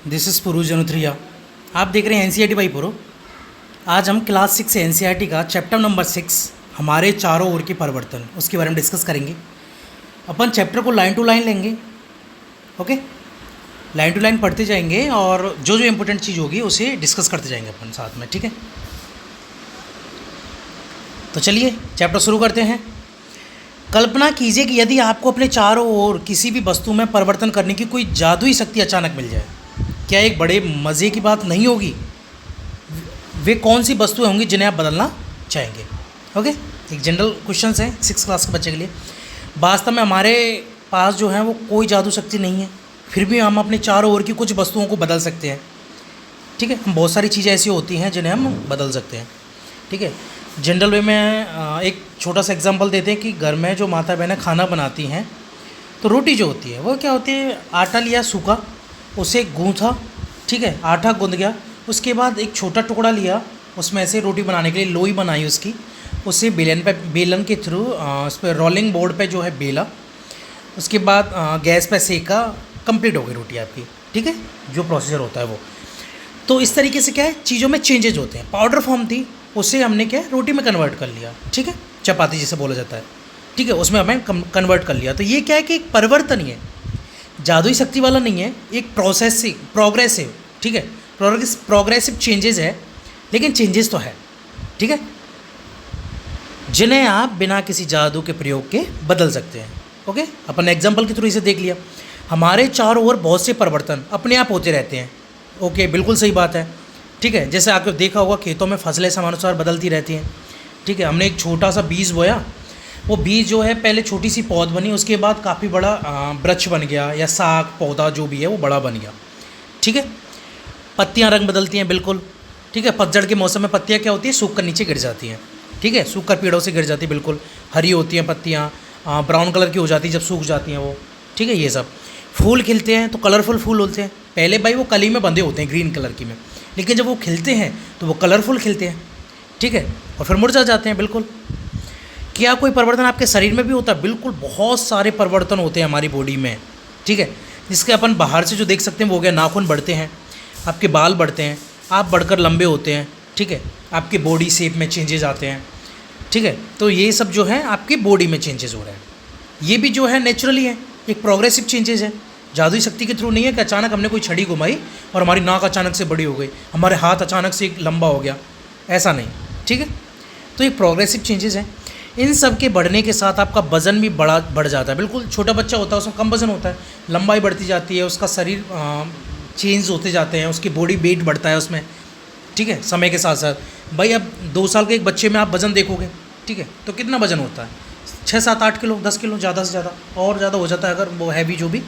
This is पुरुष जनुत्रिया। आप देख रहे हैं एनसीईआरटी बाई पुरो। आज हम क्लास 6 से एनसीईआरटी का चैप्टर नंबर 6 हमारे चारों ओर के परिवर्तन उसके बारे में डिस्कस करेंगे। अपन चैप्टर को लाइन टू लाइन लेंगे। ओके, लाइन टू लाइन पढ़ते जाएंगे और जो जो इम्पोर्टेंट चीज़ होगी उसे डिस्कस करते जाएंगे अपन साथ में। ठीक है, तो चलिए चैप्टर शुरू करते हैं। कल्पना कीजिए कि यदि आपको अपने चारों ओर किसी भी वस्तु में परिवर्तन करने की कोई जादुई शक्ति अचानक मिल जाए, क्या एक बड़े मज़े की बात नहीं होगी? वे कौन सी वस्तुएं होंगी जिन्हें आप बदलना चाहेंगे? ओके, एक जनरल क्वेश्चन है 6 क्लास के बच्चे के लिए। वास्तव में हमारे पास जो है वो कोई जादू शक्ति नहीं है, फिर भी हम अपने चारों ओर की कुछ वस्तुओं को बदल सकते हैं। ठीक है, हम बहुत सारी चीज़ें ऐसी होती हैं जिन्हें हम बदल सकते हैं। ठीक है, जनरल वे में एक छोटा सा एग्जांपल देते हैं कि घर में जो माता बहनें खाना बनाती हैं तो रोटी जो होती है वो क्या होती है, आटा लिया सूखा, उसे गूँथा। ठीक है, आटा गूँध गया, उसके बाद एक छोटा टुकड़ा लिया, उसमें ऐसे रोटी बनाने के लिए लोई बनाई उसकी, उसे बेलन के थ्रू उस पर रोलिंग बोर्ड पे जो है बेला, उसके बाद गैस पे सेका, कंप्लीट हो गई रोटी आपकी। ठीक है, जो प्रोसीजर होता है वो। तो इस तरीके से क्या है, चीज़ों में चेंजेज होते हैं। पाउडर फॉर्म थी, उसे हमने क्या है रोटी में कन्वर्ट कर लिया। ठीक है, चपाती जिसे बोला जाता है। ठीक है, उसमें हमें कन्वर्ट कर लिया। तो ये क्या है कि एक परिवर्तन ही है, जादुई शक्ति वाला नहीं है, एक प्रोग्रेसिव। ठीक है, प्रोग्रेसिव चेंजेस है, लेकिन चेंजेस तो है। ठीक है, जिन्हें आप बिना किसी जादू के प्रयोग के बदल सकते हैं। ओके, अपन एग्जाम्पल के थ्रू इसे देख लिया। हमारे चारों ओर बहुत से परिवर्तन अपने आप होते रहते हैं। ओके, बिल्कुल सही बात है। ठीक है, जैसे आपने देखा होगा खेतों में फसलें समानुसार बदलती रहती हैं। ठीक है, हमने एक छोटा सा बीज बोया, वो बीज जो है पहले छोटी सी पौध बनी, उसके बाद काफ़ी बड़ा वृक्ष बन गया, या साग पौधा जो भी है वो बड़ा बन गया। ठीक है, पत्तियां रंग बदलती हैं बिल्कुल। ठीक है, पतझड़ के मौसम में पत्तियां क्या होती है, सूख कर नीचे गिर जाती हैं। ठीक है, सूख कर पेड़ों से गिर जाती है, बिल्कुल हरी होती हैं पत्तियां, ब्राउन कलर की हो जाती है जब सूख जाती हैं वो। ठीक है, ये सब फूल खिलते हैं तो कलरफुल फूल होते हैं। पहले भाई वो कली में बंधे होते हैं ग्रीन कलर की में, लेकिन जब वो खिलते हैं तो वो कलरफुल खिलते हैं। ठीक है, और फिर मुरझा जाते हैं। बिल्कुल, क्या कोई परिवर्तन आपके शरीर में भी होता है? बिल्कुल, बहुत सारे परिवर्तन होते हैं हमारी बॉडी में। ठीक है, जिसके अपन बाहर से जो देख सकते हैं वो हो गया, नाखून बढ़ते हैं, आपके बाल बढ़ते हैं, आप बढ़कर लंबे होते हैं। ठीक है, आपके बॉडी शेप में चेंजेस आते हैं। ठीक है, तो ये सब जो है आपकी बॉडी में चेंजेस हो रहे हैं। ये भी जो है नेचुरली है, एक प्रोग्रेसिव चेंजेस है, जादुई शक्ति के थ्रू नहीं है कि अचानक हमने कोई छड़ी घुमाई और हमारी नाक अचानक से बड़ी हो गई, हमारे हाथ अचानक से लंबा हो गया, ऐसा नहीं। ठीक है, तो ये प्रोग्रेसिव चेंजेस हैं। इन सब के बढ़ने के साथ आपका वज़न भी बढ़ जाता है। बिल्कुल, छोटा बच्चा होता है उसमें कम वज़न होता है, लंबाई बढ़ती जाती है, उसका शरीर चेंज होते जाते हैं, उसकी बॉडी वेट बढ़ता है उसमें। ठीक है, समय के साथ साथ भाई अब 2 साल के एक बच्चे में आप वज़न देखोगे, ठीक है, तो कितना वज़न होता है? 6, 7, 8 किलो, 10 किलो, ज़्यादा से ज़्यादा, और ज़्यादा हो जाता है अगर वो हैवी जो भी।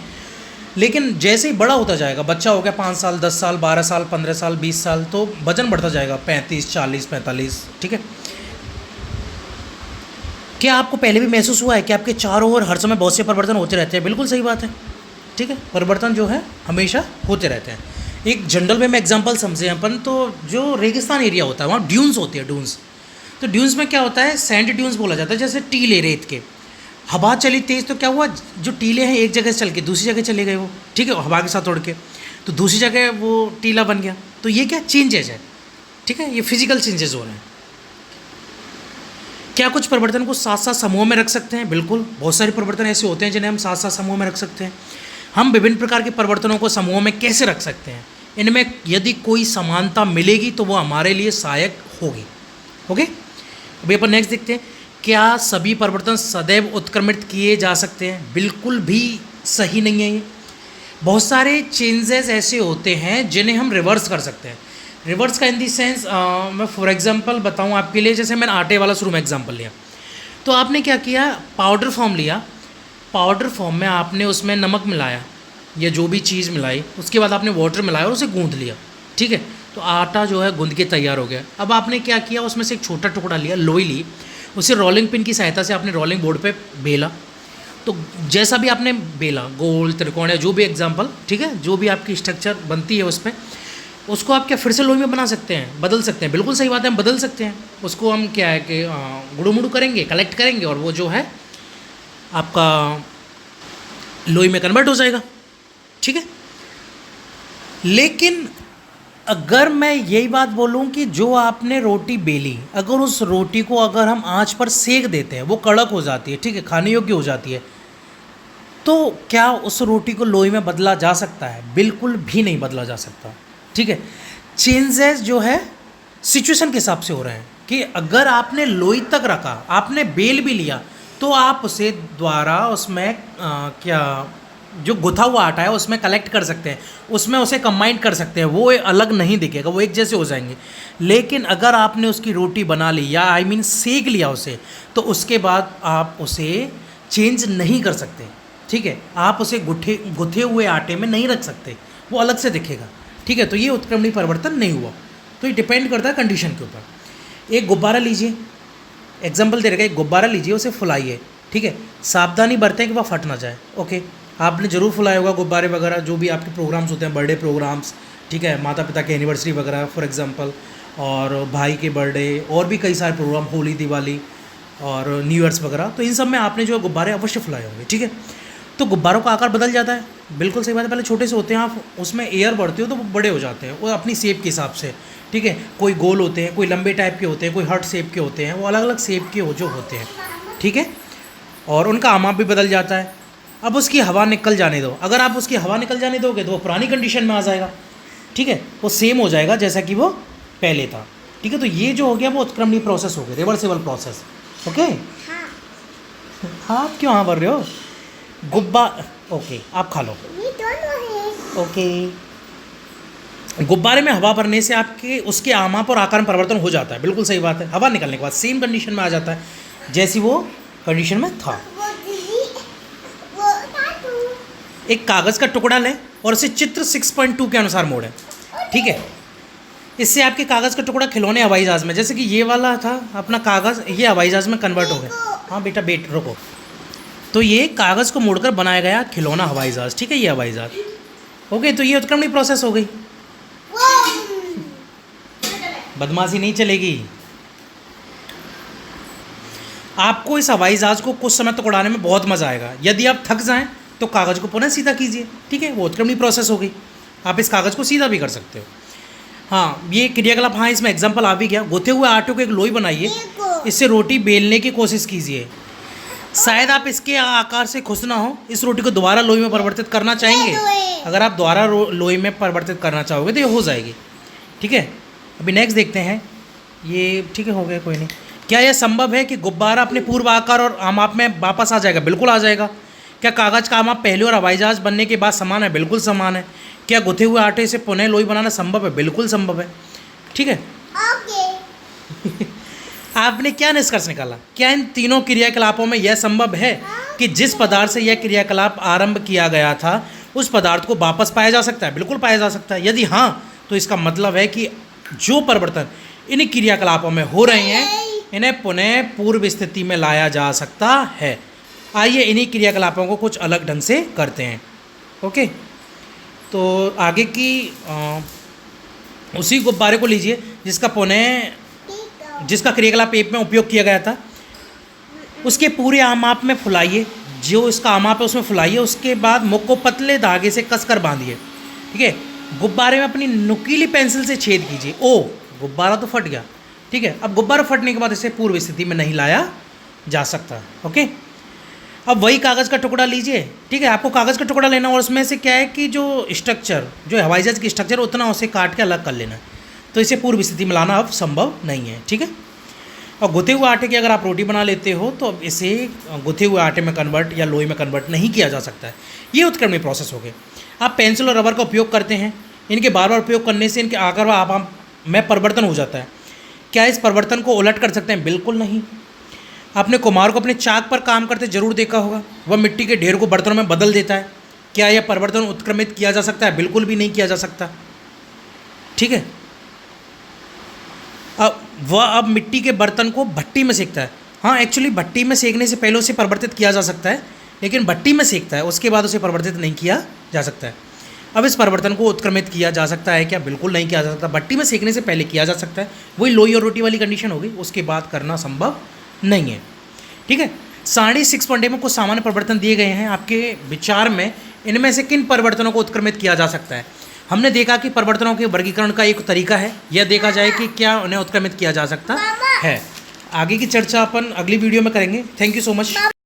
लेकिन जैसे ही बड़ा होता जाएगा, बच्चा हो गया 5 साल, 10 साल, 12 साल, 15 साल, 20 साल, तो वज़न बढ़ता जाएगा 35, 40, 45। ठीक है, क्या आपको पहले भी महसूस हुआ है कि आपके चारों ओर हर समय बहुत से परिवर्तन होते रहते हैं? बिल्कुल सही बात है। ठीक है, परिवर्तन जो है हमेशा होते रहते हैं। एक जनरल वे में एग्जांपल समझें अपन, तो जो रेगिस्तान एरिया होता है वहाँ ड्यून्स होती है, ड्यून्स। तो ड्यून्स में क्या होता है, सैंड ड्यून्स बोला जाता है, जैसे टीले रेत के। हवा चली तेज़ तो क्या हुआ, जो टीले हैं एक जगह से चल के दूसरी जगह चले गए वो। ठीक है, हवा के साथ उड़ के, तो दूसरी जगह वो टीला बन गया। तो ये क्या चेंजेज है? ठीक है, ये फिजिकल चेंजेस हो रहे हैं। क्या कुछ परिवर्तन को साथ साथ समूह में रख सकते हैं? बिल्कुल, बहुत सारे परिवर्तन ऐसे होते हैं जिन्हें हम साथ साथ समूह में रख सकते हैं। हम विभिन्न प्रकार के परिवर्तनों को समूह में कैसे रख सकते हैं? इनमें यदि कोई समानता मिलेगी तो वो हमारे लिए सहायक होगी। ओके, अभी अपन नेक्स्ट देखते हैं। क्या सभी परिवर्तन सदैव उत्क्रमित किए जा सकते हैं? बिल्कुल भी सही नहीं है ये। बहुत सारे चेंजेस ऐसे होते हैं जिन्हें हम रिवर्स कर सकते हैं। रिवर्स का इन दी सेंस, मैं फॉर एग्जांपल बताऊं आपके लिए, जैसे मैंने आटे वाला शुरू में एग्जांपल लिया, तो आपने क्या किया, पाउडर फॉर्म लिया, पाउडर फॉर्म में आपने उसमें नमक मिलाया या जो भी चीज़ मिलाई, उसके बाद आपने वाटर मिलाया और उसे गूंथ लिया। ठीक है, तो आटा जो है गूंथ के तैयार हो गया। अब आपने क्या किया, उसमें से एक छोटा टुकड़ा लिया, लोई ली, उसे रोलिंग पिन की सहायता से आपने रोलिंग बोर्ड पे बेला। तो जैसा भी आपने बेला, गोल, त्रिकोण या जो भी एग्जांपल, ठीक है, जो भी आपकी स्ट्रक्चर बनती है उस पर, उसको आप क्या फिर से लोई में बना सकते हैं, बदल सकते हैं। बिल्कुल सही बात है, हम बदल सकते हैं उसको। हम क्या है कि गुड़ू मुड़ू करेंगे, कलेक्ट करेंगे, और वो जो है आपका लोई में कन्वर्ट हो जाएगा। ठीक है, लेकिन अगर मैं यही बात बोलूं कि जो आपने रोटी बेली, अगर उस रोटी को अगर हम आंच पर सेक देते हैं, वो कड़क हो जाती है, ठीक है, खाने योग्य हो जाती है, तो क्या उस रोटी को लोई में बदला जा सकता है? बिल्कुल भी नहीं बदला जा सकता, ठीक है। चेंजेस जो है सिचुएशन के हिसाब से हो रहे हैं कि अगर आपने लोई तक रखा, आपने बेल भी लिया, तो आप उसे द्वारा उसमें क्या जो गुथा हुआ आटा है उसमें कलेक्ट कर सकते हैं, उसमें उसे कंबाइन कर सकते हैं, वो अलग नहीं दिखेगा, वो एक जैसे हो जाएंगे। लेकिन अगर आपने उसकी रोटी बना ली या आई मीन सेक लिया उसे, तो उसके बाद आप उसे चेंज नहीं कर सकते, ठीक है। आप उसे गुथे हुए आटे में नहीं रख सकते, वो अलग से दिखेगा, ठीक है। तो ये उत्क्रमणीय परिवर्तन नहीं हुआ। तो ये डिपेंड करता है कंडीशन के ऊपर। एक गुब्बारा लीजिए, एग्जाम्पल दे रखा है, एक गुब्बारा लीजिए, उसे फुलाइए, ठीक है। सावधानी बरतें कि वह फट ना जाए, ओके। आपने ज़रूर फुलाया होगा गुब्बारे वगैरह, जो भी आपके प्रोग्राम्स होते हैं, बर्थडे प्रोग्राम्स, ठीक है, माता पिता की एनिवर्सरी वगैरह फॉर एग्जांपल, और भाई के बर्थडे, और भी कई सारे प्रोग्राम, होली, दिवाली और न्यू ईयर्स वगैरह, तो इन सब में आपने जो गुब्बारे अवश्य फुलाए होंगे, ठीक है। तो गुब्बारों का आकार बदल जाता है, बिल्कुल सही बात है। पहले छोटे से होते हैं, आप उसमें एयर बढ़ती हो तो वो बड़े हो जाते हैं, वो अपनी शेप के हिसाब से, ठीक है। कोई गोल होते हैं, कोई लंबे टाइप के होते हैं, कोई हार्ट शेप के होते हैं, वो अलग अलग शेप के जो होते हैं, ठीक है। और उनका आमाप भी बदल जाता है। अब उसकी हवा निकल जाने दो, अगर आप उसकी हवा निकल जाने दोगे तो वो पुरानी कंडीशन में आ जाएगा, ठीक है, वो सेम हो जाएगा जैसा कि वो पहले था, ठीक है। तो ये जो हो गया वो उत्क्रमणीय प्रोसेस हो गया, रिवर्सिबल प्रोसेस, ओके। हाँ, आप क्यों हाँ भर रहे हो? ओके, आप खा लो, ओके। गुब्बारे में हवा भरने से आपके उसके आमाप और आकार में परिवर्तन हो जाता है, बिल्कुल सही बात है। हवा निकलने के बाद सेम कंडीशन में आ जाता है जैसी वो कंडीशन में था। एक कागज़ का टुकड़ा लें और इसे चित्र 6.2 के अनुसार मोड़ें, ठीक है। इससे आपके कागज़ का टुकड़ा खिलौने हवाई जहाज़ में, जैसे कि ये वाला था अपना कागज़, ये हवाई जहाज़ में कन्वर्ट हो गया। हाँ बेटा, रुको। तो ये कागज़ को मोड़कर बनाया गया खिलौना हवाई जहाज़, ठीक है, ये हवाई जहाज़, ओके। तो ये उत्क्रमणीय प्रोसेस हो गई। बदमाशी नहीं चलेगी। आपको इस हवाई जहाज़ को कुछ समय तक उड़ाने में बहुत मज़ा आएगा। यदि आप थक जाएं तो कागज़ को पुनः सीधा कीजिए, ठीक है, वो उत्क्रमणीय प्रोसेस हो गई। आप इस कागज़ को सीधा भी कर सकते हो। हाँ, ये क्रियाकलाप, हाँ इसमें एग्जाम्पल आ भी गया। गुथे हुए आटे को एक लोई बनाइए, इससे रोटी बेलने की कोशिश कीजिए। शायद आप इसके आकार से खुश ना हो, इस रोटी को दोबारा लोई में परिवर्तित करना चाहेंगे। अगर आप दोबारा लोई में परिवर्तित करना चाहोगे तो ये हो जाएगी, ठीक है। अभी नेक्स्ट देखते हैं ये, ठीक है, हो गया, कोई नहीं। क्या यह संभव है कि गुब्बारा अपने पूर्व आकार और आमाप में वापस आ जाएगा? बिल्कुल आ जाएगा। क्या कागज़ का आमाप पहले और हवाई जहाज़ बनने के बाद समान है? बिल्कुल समान है। क्या गुथे हुए आटे से पुनः लोई बनाना संभव है? बिल्कुल संभव है, ठीक है। आपने क्या निष्कर्ष निकाला? क्या इन तीनों क्रियाकलापों में यह संभव है कि जिस पदार्थ से यह क्रियाकलाप आरंभ किया गया था उस पदार्थ को वापस पाया जा सकता है? बिल्कुल पाया जा सकता है। यदि हाँ, तो इसका मतलब है कि जो परिवर्तन इन क्रियाकलापों में हो रहे हैं इन्हें पुनः पूर्व स्थिति में लाया जा सकता है। आइए इन्हीं क्रियाकलापों को कुछ अलग ढंग से करते हैं, ओके। तो आगे की उसी गुब्बारे को लीजिए जिसका क्रियाकलाप एक में उपयोग किया गया था, उसके पूरे आमाप में फुलाइए, जो इसका आमाप है उसमें फुलाइए। उसके बाद मुख को पतले धागे से कसकर बांधिए, ठीक है। गुब्बारे में अपनी नुकीली पेंसिल से छेद कीजिए। ओ, गुब्बारा तो फट गया, ठीक है। अब गुब्बारा फटने के बाद इसे पूर्व स्थिति में नहीं लाया जा सकता, ओके। अब वही कागज़ का टुकड़ा लीजिए, ठीक है। आपको कागज़ का टुकड़ा लेना और उसमें से क्या है कि जो स्ट्रक्चर, जो हवाई जहाज़ की स्ट्रक्चर, उतना उसे काट के अलग कर लेना है। तो इसे पूर्व स्थिति में लाना अब संभव नहीं है, ठीक है। और गुथे हुए आटे की अगर आप रोटी बना लेते हो तो अब इसे गुथे हुए आटे में कन्वर्ट या लोई में कन्वर्ट नहीं किया जा सकता है। ये उत्क्रमणीय प्रोसेस हो गए। आप पेंसिल और रबर का उपयोग करते हैं, इनके बार बार उपयोग करने से इनके आकार व आमाप में परिवर्तन हो जाता है। क्या इस परिवर्तन को उलट कर सकते हैं? बिल्कुल नहीं। आपने कुम्हार को अपने चाक पर काम करते जरूर देखा होगा, वह मिट्टी के ढेर को बर्तनों में बदल देता है। क्या यह परिवर्तन उत्क्रमित किया जा सकता है? बिल्कुल भी नहीं किया जा सकता, ठीक है। अब मिट्टी के बर्तन को भट्टी में सेकता है। हाँ, एक्चुअली भट्टी में सेकने से पहले उसे परिवर्तित किया जा सकता है, लेकिन भट्टी में सेकता है उसके बाद उसे परिवर्तित नहीं किया जा सकता है। अब इस परिवर्तन को उत्क्रमित किया जा सकता है क्या? बिल्कुल नहीं किया जा सकता। भट्टी में सेकने से पहले किया जा सकता है, वही लोई और रोटी वाली कंडीशन हो गई, उसके बाद करना संभव नहीं है, ठीक है। साढ़े 6.8 में कुछ सामान्य परिवर्तन दिए गए हैं। आपके विचार में इनमें से किन परिवर्तनों को उत्क्रमित किया जा सकता है? हमने देखा कि परिवर्तनों के वर्गीकरण का एक तरीका है, यह देखा जाए कि क्या उन्हें उत्क्रमित किया जा सकता है। आगे की चर्चा अपन अगली वीडियो में करेंगे। Thank you so much.